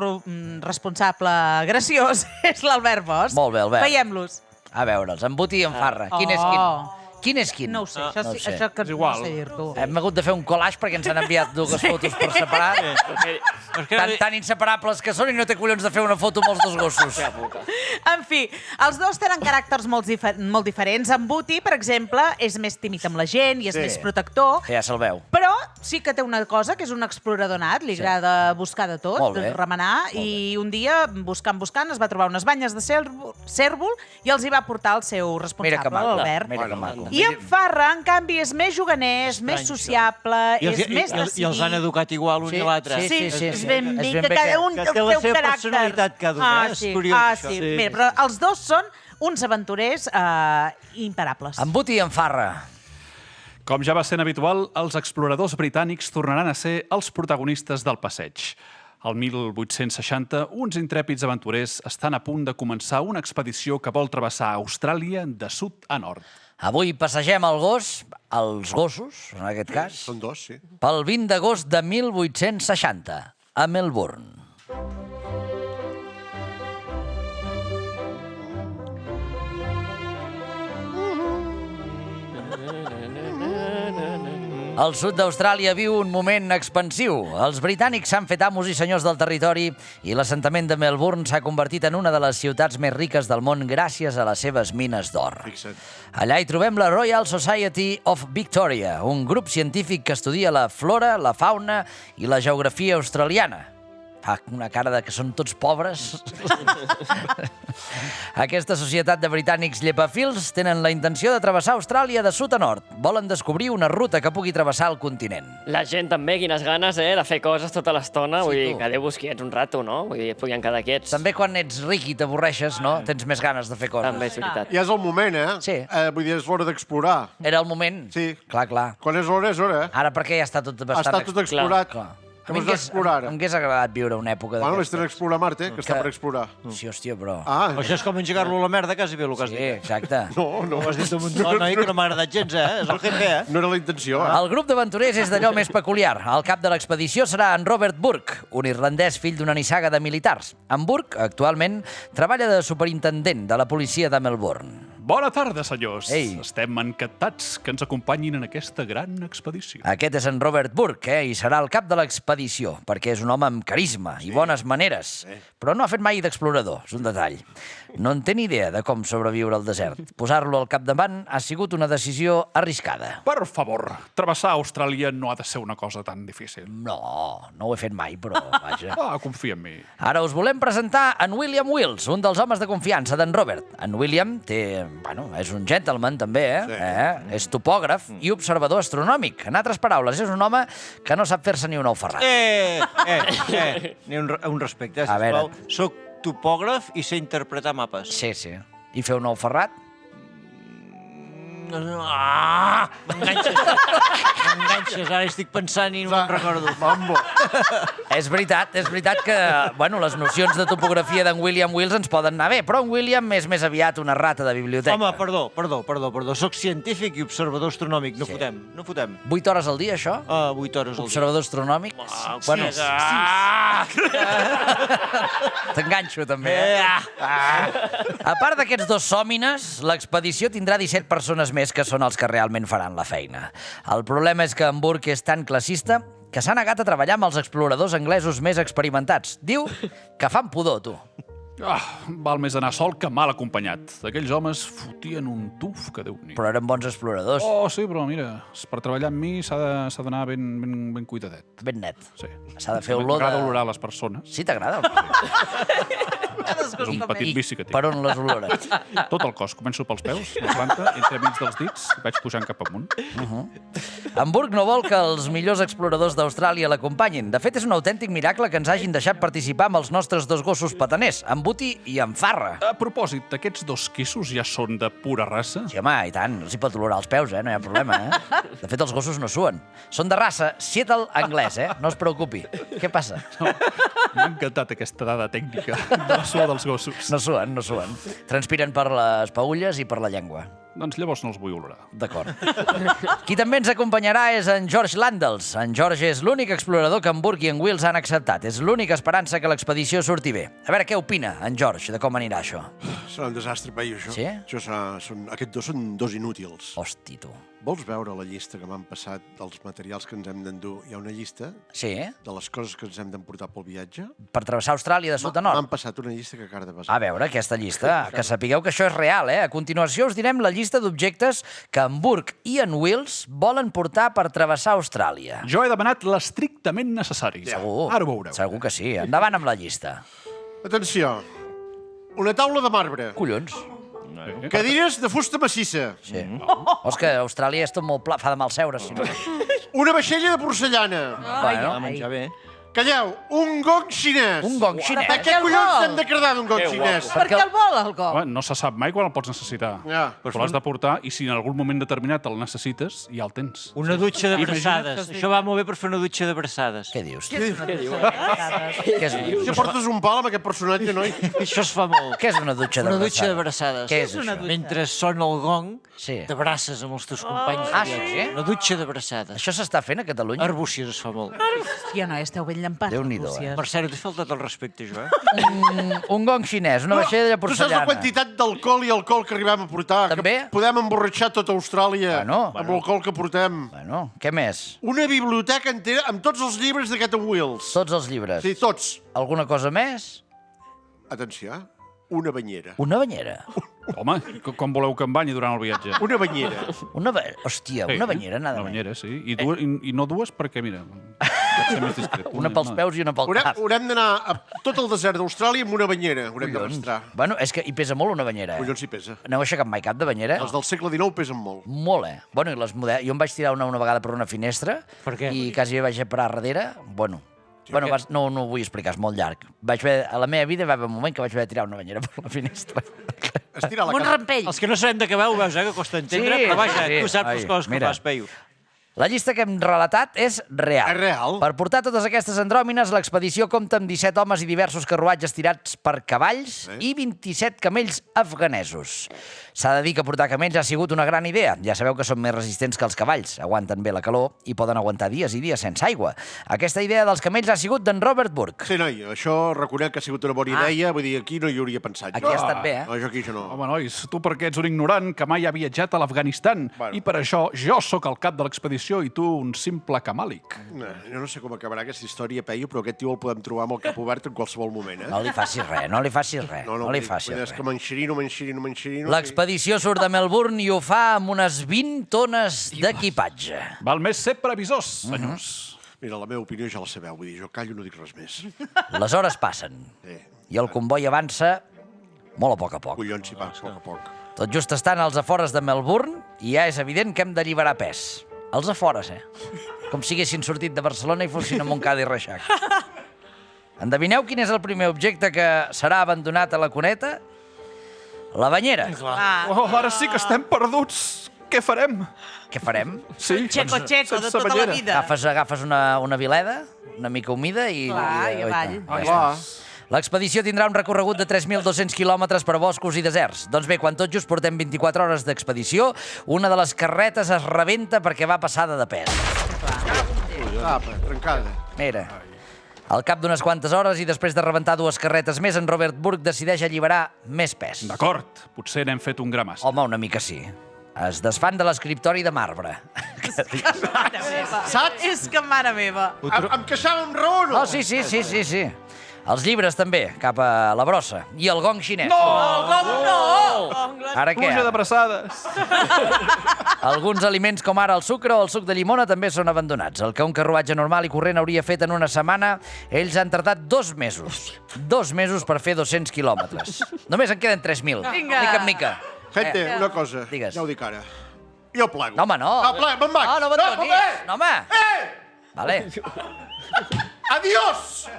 responsable graciós és l'Albert Bosch. Molt bé, Albert. Veiem-los. A veure'ls, embuti i en farra. Quin és quin? Quin és quin? No ho sé, No ho sé. això que no sé dir-t'ho. Hem hagut de fer un collage perquè ens han enviat dues fotos per separat. Tan inseparables que són i no té collons de fer una foto amb els dos gossos. En fi, els dos tenen caràcters molt diferents. En Buti, per exemple, és més tímid amb la gent i és més protector, Que ja se'l veu. però sí que té una cosa, que és un explorador nat, li agrada buscar de tot, Molt bé. remenar, i un dia, buscant, es va trobar unes banyes de cèrvol i els hi va portar el seu responsable, l'Albert. Mira que maco. I en Farra, en canvi, és més juganer, és més sociable, és més decidit. I els han educat igual un i l'altre. Sí, és ben bé que cada un té el té la seu seva caràcter. personalitat cada un, és curiós, sí. això. Mira, però els dos són uns aventurers imparables. Embuti i en farra. Com ja va sent habitual, els exploradors britànics tornaran a ser els protagonistes del passeig. Al 1860, uns intrèpids aventurers estan a punt de començar una expedició que vol travessar Austràlia de sud a nord. Avui passegem el gos, els gossos, en aquest cas, Són dos, sí. pel 20 d'agost de 1860, a Melbourne. El sud d'Austràlia viu un moment expansiu. Els britànics s'han fet amos i senyors del territori i l'assentament de Melbourne s'ha convertit en una de les ciutats més riques del món gràcies a les seves mines d'or. Allà hi trobem la Royal Society of Victoria, un grup científic que estudia la flora, la fauna i la geografia australiana. Fa una cara de que són tots pobres. Aquesta societat de britànics llepafils tenen la intenció de travessar Austràlia de sud a nord. Volen descobrir una ruta que pugui travessar el continent. La gent també, quines ganes, de fer coses tota l'estona. Vull dir, quedeu-vos quiets un rato, no? Vull dir, es podien quedar quiets. També quan ets ric i t'avorreixes, no? Tens més ganes de fer coses. També és veritat. Ja és el moment, Sí. Vull dir, és l'hora d'explorar. Era el moment? Sí. Clar, clar. Quan és l'hora, és hora. Ara perquè ja està tot bastant... Està tot explorat. Clar. Que vas explorar ara? M'hagués agradat viure una època Bueno, d'aquestes. vés-te'n a explorar Marte, que està per explorar. Sí, hòstia, però... Això és com engegar-lo a la merda, quasi bé, el que has dit. Sí, exacte. No. Ho has dit un munt, noi, que no m'ha agradat gens, És el GP, No era la intenció, El grup d'aventurers és d'allò més peculiar. El cap de l'expedició serà en Robert Burke, un irlandès fill d'una nissaga de militars. En Burke, actualment, treballa de superintendent de la policia de Melbourne. Bona tarda, senyors. Ei. Estem encantats que ens acompanyin en aquesta gran expedició. Aquest és en Robert Burke, i serà el cap de l'expedició, perquè és un home amb carisma i bones maneres. Però no ha fet mai d'explorador, és un detall. No en té ni idea de com sobreviure al desert. Posar-lo al capdavant ha sigut una decisió arriscada. Per favor, travessar Austràlia no ha de ser una cosa tan difícil. No ho he fet mai, però vaja. Confia en mi. Ara us volem presentar en William Wills, un dels homes de confiança d'en Robert. En William és un gentleman també, És topògraf i observador astronòmic. En altres paraules, és un home que no sap fer-se ni un ou ferrat. Ni un respecte, A veure. sisplau. Soc topògraf i sé interpretar mapes. Sí. I fer un ou ferrat? M'enganxes, ara estic pensant i no me'n recordo. Mambo. És veritat que les nocions de topografia d'en William Wills ens poden anar bé, però en William és més aviat una rata de biblioteca. Home, perdó. Soc científic i observador astronòmic. No fotem. 8 hores al dia, això? 8 hores al dia. Observador astronòmic? Bueno, t'enganxo, també. A part d'aquests dos sòmines, l'expedició tindrà 17 persones més que són els que realment faran la feina. El problema és que en Burke és tan classista que s'ha negat a treballar amb els exploradors anglesos més experimentats. Diu que fan pudor, tu. Val més anar sol que mal acompanyat. Aquells homes fotien un tuf que Déu-n'hi. Però eren bons exploradors. Sí, però mira, per treballar amb mi s'ha d'anar ben cuidadet. Ben net. Sí. S'ha de fer olor de... M'agrada olorar les persones. Sí, t'agrada? És un petit vici que tinc. Per on les olores? Tot el cos. Començo pels peus, la planta, entre mig dels dits, i vaig pujant cap amunt. En Burke no vol que els millors exploradors d'Austràlia l'acompanyin. De fet, és un autèntic miracle que ens hagin deixat participar amb els nostres dos gossos pataners, en Buti i en Farra. A propòsit, aquests dos quissos ja són de pura raça? Sí, home, i tant. Els hi pot olorar els peus, no hi ha problema, De fet, els gossos no suen. Són de raça Seattle anglès, No es preocupi. Què passa? M'ha encantat aquesta dada tècnica. No suor dels gossos. No suen, no suen. Transpiren per les paulles i per la llengua. Doncs llavors no els vull olorar. D'acord. Qui també ens acompanyarà és en George Landels. En George és l'únic explorador que en Burke i en Wills han acceptat. És l'única esperança que l'expedició surti bé. A veure què opina en George de com anirà això. Serà un desastre, paio, això. Sí? Aquests dos són dos inútils. Hosti, tu. Vols veure la llista que m'han passat dels materials que ens hem d'endur? Hi ha una llista de les coses que ens hem d'emportar pel viatge? Per travessar Austràlia de sud a nord? M'han passat una llista que acaba de passar. A veure, aquesta llista, que sapigueu que això és real, eh? A continuació us direm la llista d'objectes que en Burke i en Wills volen portar per travessar Austràlia. Jo he demanat l'estrictament necessari. Segur. Ara ho veureu. Segur que sí. Endavant amb la llista. Atenció. Una taula de marbre. Collons. Cadires de fusta massissa. Sí. És que Austràlia és tot molt pla, fa de mal seure, si no. Una vaixella de porcellana. Bueno. Menjar bé. Calleu, un gong xinès. Un gong xinès. Per què collons hem de cridar d'un gong xinès? Per què el vol, el gong? No se sap mai quan el pots necessitar. Ja. Però l'has de portar i si en algun moment determinat el necessites, ja el tens. Una dutxa de braçades. Això va molt bé per fer una dutxa de braçades. Què dius? Què és una dutxa de braçades? Què és una Si dutxa? portes un pal amb aquest personatge, noi. Això es fa molt. Què és una dutxa de Una dutxa de braçades? braçades. Què és això? Mentre sona el gong, Sí. t'abraces amb els teus companys. Ah, de viatge. sí? Una dutxa de braçades. Això s'està fent a Catalunya? Arbúcies es fa molt. Hòstia, no, esteu ben llampats. Déu-n'hi-do, Arbúcies. Mercè, no t'he faltat el respecte, jo, eh? Un gong xinès, una vaixella de Tu saps la porcellana. quantitat d'alcohol i alcohol que arribem a portar? També? Que podem emborratxar tota Austràlia Bueno. amb l'alcohol que portem. Bueno, què més? Una biblioteca entera amb tots els llibres d'aquest Wills. Tots els llibres. Sí, tots. Alguna cosa més? Atenció, una banyera. Una banyera. Home, com voleu que em banyi durant el viatge? Una banyera. Hòstia, una banyera, nada Una més. banyera, sí. I no dues perquè, mira, vaig ser més discret. Una pels peus i una pel cap. Haurem d'anar a tot el desert d'Austràlia amb una banyera. Haurem Collons. d'arrastrar. Bueno, és que hi pesa molt una banyera, eh? Collons hi pesa. No heu aixecat mai cap de banyera? Els del segle XIX pesen molt. Molt, eh? Bueno, i les modernes... Jo em vaig tirar una vegada per una finestra Per què? i quasi vaig a parar darrere. Bueno, no ho vull explicar, és molt llarg. A la meva vida va haver un moment que vaig haver de tirar una banyera per la finestra. Estirar la Un casa. rampell. Els que no sabem de què veu, veus, que costa entendre, Sí, però vaja, sí. tu saps les Ai, coses que mira. fas, Peyu. La llista que hem relatat és real. És real? Per portar totes aquestes andròmines, l'expedició compta amb 17 homes i diversos carruatges tirats per cavalls i 27 camells afganesos. S'ha de dir que portar camells ha sigut una gran idea. Ja sabeu que són més resistents que els cavalls, aguanten bé la calor i poden aguantar dies i dies sense aigua. Aquesta idea dels camells ha sigut d'en Robert Burke. Sí, noi, això reconec que ha sigut una bona idea, vull dir, aquí no hi hauria pensat. Aquí ha estat bé, eh? No, aquí això no. Home, nois, tu perquè ets un ignorant que mai ha viatjat a l'Afganistan. Bueno. I per això jo sóc el cap de l'expedició i tu un simple camàlic. No, jo no sé com acabarà aquesta història, Peyu, però aquest tio el podem trobar amb el cap obert en qualsevol moment, eh? No li facis res, no li facis res. No li facis És res. que m'enxerino. L'expedició surt de Melbourne i ho fa amb unes 20 tones d'equipatge. Val més ser previsors, senyors. Mira, la meva opinió ja la sabeu, vull dir, jo callo, no dic res més. Les hores passen Sí. i el comboi avança molt a poc a poc. Collons, si va, a poc a poc. Tot just estan als afores de Melbourne i ja és evident que hem d'alliberar pes. Els afores, eh? Com si haguessin sortit de Barcelona i fossin a Montcada i Reixac. Endevineu quin és el primer objecte que serà abandonat a la cuneta? La banyera. Oh, ara sí que estem perduts. Què farem? Què farem? Sí, Checo de sense tota la banyera. vida. Agafes una vileda, una mica humida i... Clar, i avall. Clar. L'expedició tindrà un recorregut de 3.200 quilòmetres per boscos i deserts. Doncs bé, quan tot just portem 24 hores d'expedició, una de les carretes es rebenta perquè va passada de pes. Apa, trencada. Mira, al cap d'unes quantes hores i després de rebentar dues carretes més, en Robert Burke decideix alliberar més pes. D'acord, potser n'hem fet un gra massa. Home, una mica sí. Es desfan de l'escriptori de marbre. Mare meva. Saps? És que mare meva. Em queixava amb raó, no? Oh, sí. Els llibres també, cap a la brossa. I el gong xinès. Com no? Ara què? Pluja de braçades. Alguns aliments com ara el sucre o el suc de llimona també són abandonats. El que un carruatge normal i corrent hauria fet en una setmana, ells han tardat 2 mesos. 2 mesos per fer 200 quilòmetres. Només en queden 3.000. Vinga. Mica en mica. Gente, una cosa, Digues. ja ho dic ara. Jo plego. No, home, no. Ah, plego, me'n vaig. No abandonis. No, home. Vale. Adiós!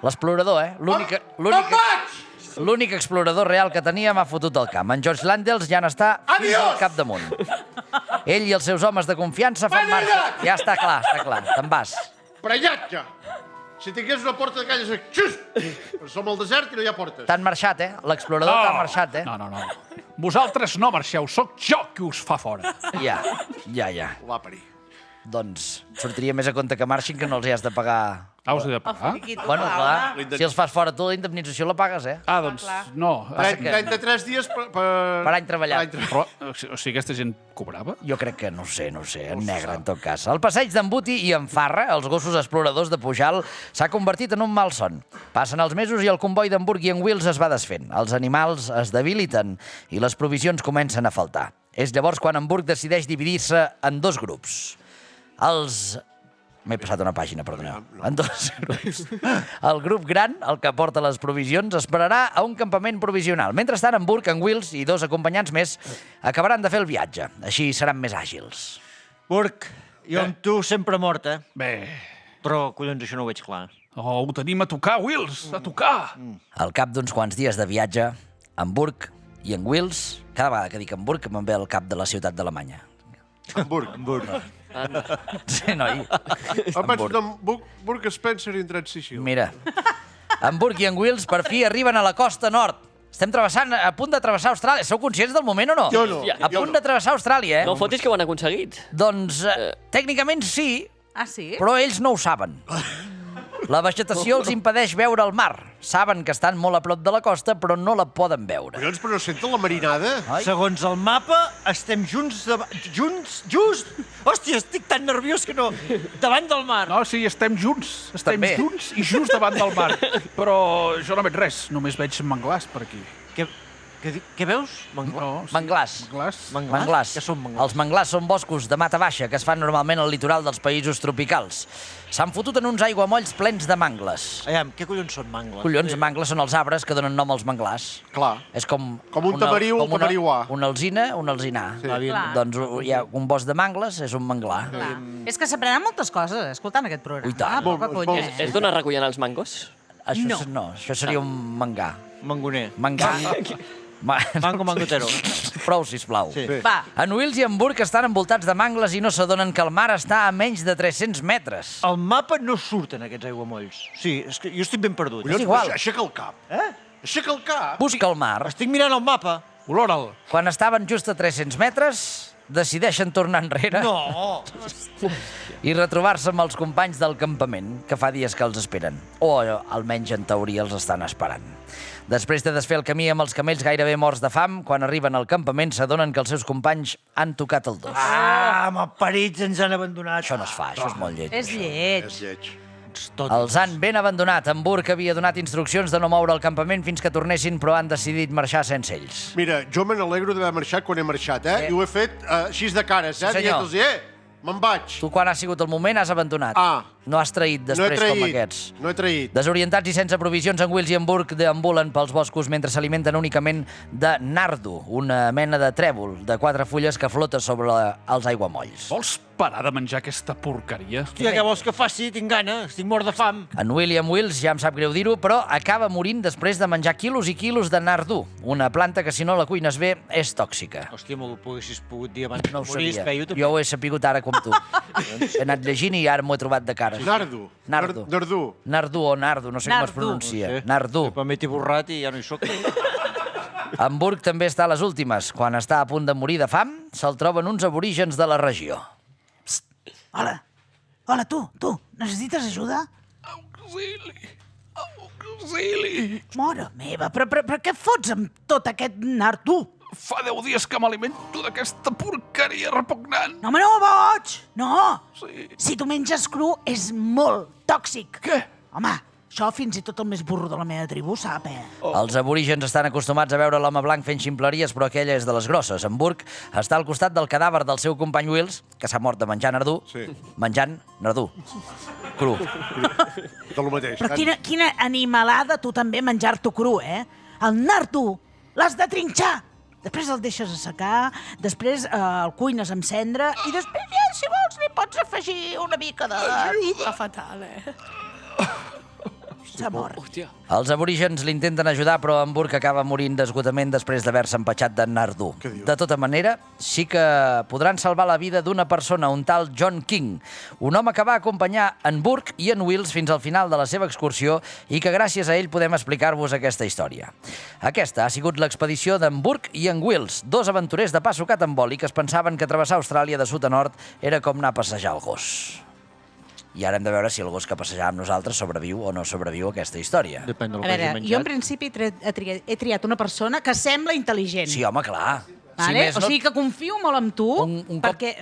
L'explorador, eh? Me'n vaig! L'únic explorador real que tenia m'ha fotut al camp. En George Landels ja n'està fins al capdamunt. Ell i els seus homes de confiança fan marxa. Ja està clar, Te'n vas. Prenyat, ja. Si tingués una porta d'aquelles, xus! Som al desert i no hi ha portes. T'han marxat, L'explorador t'ha marxat, No. Vosaltres no marxeu, sóc jo qui us fa fora. Ja. Va parir. Doncs sortiria més a compte que marxin que no els hi has de pagar. Us he de pagar? Bueno, clar, si els fas fora tu, la indemnització la pagues, doncs no. 33 dies Per any treballat. Però, o sigui, aquesta gent cobrava? Jo crec que no sé, en negre, en tot cas. El passeig d'en Buti i en Farra, els gossos exploradors de Pujal, s'ha convertit en un malson. Passen els mesos i el comboi d'en Burke i en Wills es va desfent. Els animals es debiliten i les provisions comencen a faltar. És llavors quan en Burke decideix dividir-se en dos grups. M'he passat una pàgina, perdoneu. En dos grups. El grup gran, el que porta les provisions, esperarà a un campament provisional. Mentrestant, en Burke, en Wills i dos acompanyants més acabaran de fer el viatge. Així seran més àgils. Burke, jo amb tu sempre mort, Bé. Però, collons, això no ho veig clar. Ho tenim a tocar, Wills, a tocar. Al cap d'uns quants dies de viatge, en Burke i en Wills, cada vegada que dic en Burke me'n ve al cap de la ciutat d'Alemanya. Hamburg. Sí, noi. Em penso en Burke Spencer i en Dret Sicil. Mira, en Burke i en Wills per fi arriben a la costa nord. Estem a punt de travessar Austràlia. Sou conscients del moment o no? Jo no. A punt de travessar Austràlia, No fotis que ho han aconseguit. Doncs, tècnicament sí, Ah, sí? però ells no ho saben. La vegetació els impedeix veure el mar. Saben que estan molt a prop de la costa, però no la poden veure. Collons, però no senten la marinada? Segons el mapa, estem junts... Just! Hòstia, estic tan nerviós que no... Davant del mar. No, sí, estem junts. Estem També. junts i just davant del mar. Però jo no veig res, només veig manglars per aquí. Què veus? Manglars. Manglars? Què són manglars? Els manglars són boscos de mata baixa que es fan normalment al litoral dels països tropicals. S'han fotut en uns aiguamolls plens de mangles. Aviam, què collons són mangles? Collons, mangles són els arbres que donen nom als manglars. Clar. És com un tamariu, un tamariuà. Una alzina, un alzinar. Sí. Doncs hi ha un bosc de mangles, és un manglar. És que s'aprenen moltes coses escoltant aquest programa. Ui, tant. Poca conya. És donar recullant els mangos? No, això seria un mangà. Mangoner. Mangà. Mangotero. Prou, sisplau. Sí. Va. En Wills i en Burke estan envoltats de mangles i no s'adonen que el mar està a menys de 300 metres. Al mapa no surten aquests aiguamolls. Sí, és que jo estic ben perdut. Collons, igual. aixeca el cap. Aixeca el cap. Busca el mar. Estic mirant el mapa. Olora'l. Quan estaven just a 300 metres, decideixen tornar enrere No! i retrobar-se amb els companys del campament, que fa dies que els esperen. O almenys en teoria els estan esperant. Després de desfer el camí amb els camells gairebé morts de fam, quan arriben al campament s'adonen que els seus companys han tocat el dos. Malparits, ens han abandonat. Això no es fa, això és molt lleig. És lleig. És lleig. Els han ben abandonat. En Burke havia donat instruccions de no moure el campament fins que tornessin, però han decidit marxar sense ells. Mira, jo me n'alegro d'haver marxat quan he marxat, I ho he fet així de cares, Sí, senyor. Dient-los, me'n vaig. Tu, quan ha sigut el moment, has abandonat. No has traït després com aquests. No he traït. Desorientats i sense provisions, en Wills i en Burke deambulen pels boscos mentre s'alimenten únicament de nardo, una mena de trèvol de 4 fulles que flota sobre els aiguamolls. Vols parar de menjar aquesta porqueria? Hòstia, què vols que faci? Tinc gana, estic mort de fam. En William Wills, ja em sap greu dir-ho, però acaba morint després de menjar quilos i quilos de nardo, una planta que si no la cuines bé és tòxica. Hòstia, me'l haguessis pogut dir abans No ho de morir, sabia. espeio, Jo ho he sapigut ara com tu. He anat llegint i ara m'ho he trobat de cara. Nardo. Nardo. Nardo. Nardo o nardo, no sé com es Nardo. pronuncia. Nardo. Per mi t'he borrat i ja no hi soc. En Burke també està a les últimes. Quan està a punt de morir de fam, se'l troben uns aborígens de la regió. Hola. Hola, tu. Necessites ajuda? Auxili! Mare meva, però què fots amb tot aquest nardo? Fa 10 dies que m'alimento d'aquesta porqueria repugnant. No, home, no, boig! No! Sí. Si tu menges cru, és molt tòxic. Què? Home, això fins i tot el més burro de la meva tribu sap, Els aborígens estan acostumats a veure l'home blanc fent ximpleries, però aquella és de les grosses. En Burke està al costat del cadàver del seu company Wills, que s'ha mort de menjar nardú, menjant nardú. Cru. De lo mateix. Però quina animalada tu també menjar-t'ho cru, El nardo l'has de trinxar. Després el deixes assecar, després el cuines amb cendra i després, ja, si vols, li pots afegir una mica de... Fa fatal, S'ha mort. Els aborígens l'intenten ajudar, però en Burke acaba morint d'esgotament després d'haver-se empatxat de Nardú. De tota manera, sí que podran salvar la vida d'una persona, un tal John King, un home que va acompanyar en Burke i en Wills fins al final de la seva excursió i que gràcies a ell podem explicar-vos aquesta història. Aquesta ha sigut l'expedició d'en Burke i en Wills, dos aventurers de pa sucat amb oli que es pensaven que travessar Austràlia de sud a nord era com anar a passejar el gos. I ara hem de veure si el gos que passejàvem nosaltres sobreviu o no sobreviu a aquesta història. Depèn del A veure, jo en principi he triat una persona que sembla intel·ligent. Sí, home, clar. Vale? O sigui que confio molt en tu, perquè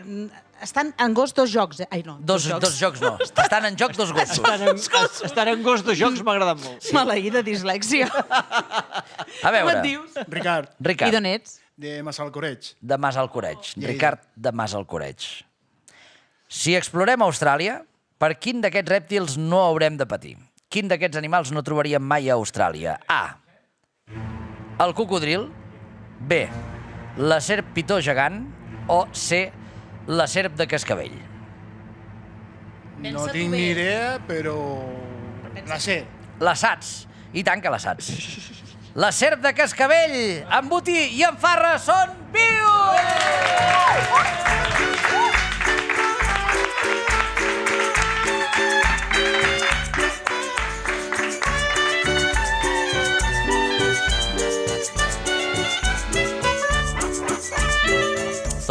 estan en gos dos jocs. Ai, no, dos jocs no. Estan en joc dos gossos. Estar en gos de jocs m'ha agradat molt. Maleïda dislèxia. A veure. Com et dius? Ricard. I d'on ets? De Massalcoreig. De Massalcoreig. Ricard de Massalcoreig. Si explorem Austràlia, per quin d'aquests rèptils no haurem de patir? Quin d'aquests animals no trobaríem mai a Austràlia? A. El cocodril. B. La serp pitó gegant. O C. La serp de cascavell. No tinc ni idea, però... La sé. La saps. I tant que la saps. La serp de cascavell, en Buti i en Farra són vius!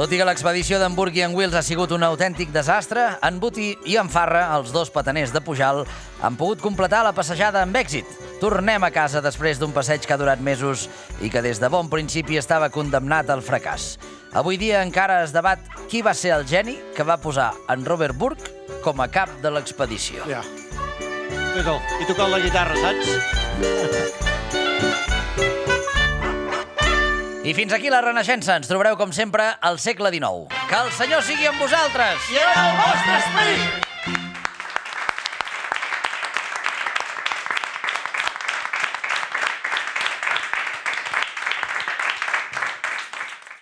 Tot i que l'expedició d'en Burke i en Wills ha sigut un autèntic desastre, en Buti i en Farra, els dos pataners de Pujal, han pogut completar la passejada amb èxit. Tornem a casa després d'un passeig que ha durat mesos i que des de bon principi estava condemnat al fracàs. Avui dia encara es debat qui va ser el geni que va posar en Robert Burke com a cap de l'expedició. Ja. I tocant la guitarra, saps? I fins aquí la Renaixença. Ens trobareu, com sempre, al segle XIX. Que el Senyor sigui amb vosaltres! I amb el vostre esperit!